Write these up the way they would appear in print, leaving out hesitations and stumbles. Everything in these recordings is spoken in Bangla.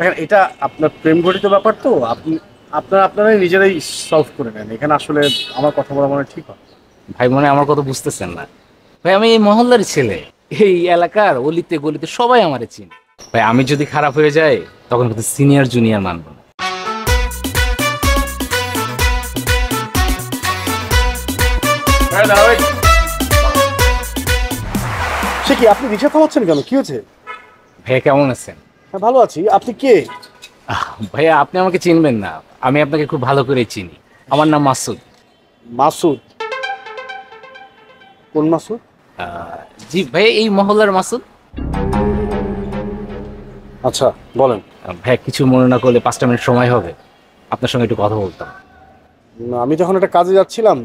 দেখেন এটা আপনার প্রেম ঘটিত ব্যাপার তো আপনি আপনারাই নিজেরাই সলভ করে নেন। এখানে আসলে আমার কথা বলা মনে হয় ঠিক হয়। ভাই মনে হয় আমার কথা বুঝতেছেন না। ভাই আমি এই মহল্লারই ছেলে, এই এলাকার অলিতে গলিতে সবাই আমারে চিনে। ভাই আমি যদি খারাপ হয়ে যাই তখন কিন্তু সিনিয়র জুনিয়র মানবো না। সে কি, আপনি রিক্সা থামাচ্ছেন কেন, কি হয়েছে? ভাইয়া কেমন আছেন? হ্যাঁ ভালো আছি। আপনি কে? ভাইয়া আপনি আমাকে চিনবেন না, আমি আপনাকে খুব ভালো করে চিনি। আমার নাম মাসুদ। মাসুদ? কোন মাসুদ? আহ, জি ভাইয়া এই মহল্লার মাসুদ। আচ্ছা বলেন। ভাইয়া কিছু মনে না করলে 5টা মিনিট সময় হবে, আপনার সঙ্গে একটু কথা বলতাম। না, আমি যখন একটা কাজে যাচ্ছিলাম,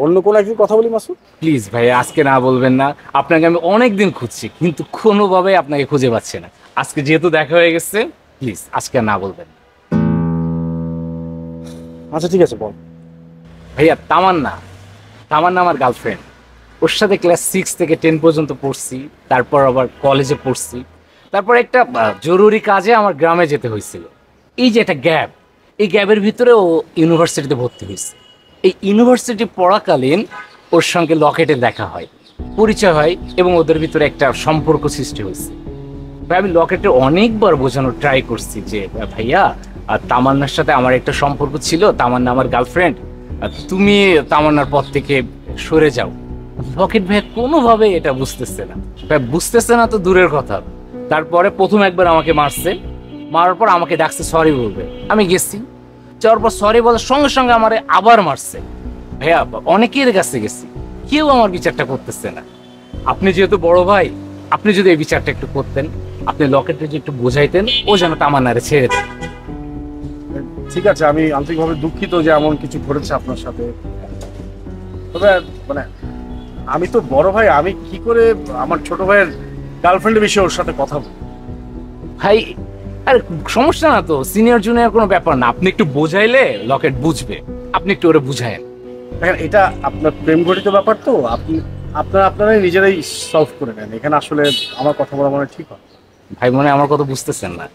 অন্য কোনো একদিন কথা বলি মাসুদ। প্লিজ ভাইয়া আজকে না বলবেন না, আপনাকে আমি অনেক দিন খুঁজছি কিন্তু কোনোভাবে আপনাকে খুঁজে পাচ্ছি না। আজকে যেহেতু দেখা হয়ে গেছে, প্লিজ আজকে না বলবেন না। আচ্ছা ঠিক আছে, বল। ভাইয়া তামান্না, তামান্না আমার গার্লফ্রেন্ড। ওর সাথে ক্লাস 6 থেকে 10 পর্যন্ত পড়ছি, তারপর আবার কলেজে পড়ছি। তারপর একটা জরুরি কাজে আমার গ্রামে যেতে হয়েছিল। এই যে একটা গ্যাপ, এই গ্যাপের ভিতরে ও ইউনিভার্সিটিতে ভর্তি হয়েছে। এই ইউনিভার্সিটি পড়াকালীন ওর সঙ্গে লকেটে দেখা হয়, পরিচয় হয় এবং ওদের ভিতরে একটা সম্পর্ক সৃষ্টি হয়েছে। ভাই আমি লকেটে অনেকবার বোঝানোর ট্রাই করছি যে ভাইয়া তামান্নার সাথে আমার একটা সম্পর্ক ছিল, তামান্না আমার গার্লফ্রেন্ড, তুমি তামান্নার পথ থেকে সরে যাও। লকেট ভাই কোনোভাবে এটা বুঝতেছে না। ভাই বুঝতেছে না তো দূরের কথা, তারপরে প্রথম একবার আমাকে মারছে, মারার পর আমাকে ডাকছে সরি বলবে। আমি গেছি, যাওয়ার পর সরি বলার সঙ্গে সঙ্গে আমারে আবার মারছে। ভাইয়া অনেকের কাছে গেছি, কেউ আমার বিচারটা করতেছে না। আপনি যেহেতু বড় ভাই, আপনি যদি এই বিচারটা একটু করতেন, আপনি লকেটে যে একটু বোঝাইতেন ও যেন তামান্নারে ছেড়ে দেন। ঠিক আছে, আমি আন্তরিকভাবে দুঃখিত যে এমন কিছু ঘটেছে আপনার সাথে। তবে মানে আমি তো বড় ভাই, আমি কি করে আমার ছোট ভাইয়ের গার্লফ্রেন্ডের বিষয়ে ওর সাথে কথা বলবো? ভাই আরে সমস্যা না তো, সিনিয়র জুনিয়র কোনো ব্যাপার না, আপনি একটু বোঝাইলে লকেট বুঝবে, আপনি একটু ওরে বুঝায়েন। দেখেন এটা আপনার প্রেম ঘটিত ব্যাপার তো আপনারাই নিজেরাই সলভ করে নেন। এখানে আসলে আমার কথা বলা মনে হয় ঠিক হয়। ভাই মনে হয় আমার কথা বুঝতেছেন না।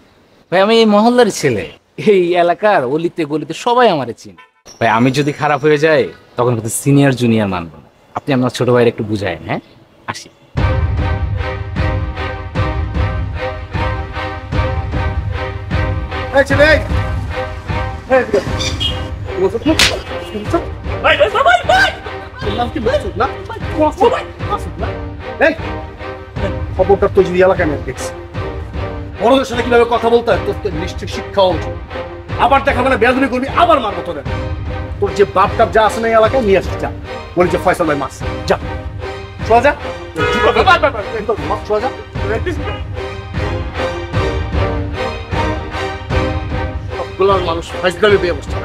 ভাই আমি এই মহল্লারই ছেলে, এই এলাকার অলিতে গলিতে সবাই আমারে চিনে। ভাই আমি যদি খারাপ হয়ে যাই তখন কিন্তু সিনিয়র জুনিয়র মানবো না, আপনি আপনার ছোট ভাইয়ের একটু বুঝায়েন। হ্যাঁ আসি। এই ছেলে, এই! এই, এদিকে আয়। মাসুদ না? মাসুদ? তোর নাম কি মাসুদ না? মাসুদ, মাসুদ না? এই, খবরটা তো যদি এলাকায় আমি দেখছি, বড়দের সাথে কিভাবে কথা বলতে হয় তোর তো নিশ্চয়ই শিক্ষা উচিত। আবার দেখা মানে বেয়াদবি করবি, আবার মারবো তোরে। তোর যে বাপ টাপ যা আছে না এই এলাকায় নিয়ে আসিস, যা বলি যে ফয়সাল ভাই মাস, যা শোয়া যা, শোয়া যা। সবগুলো মানুষ ফাইজলামি পেয়ে বসছে।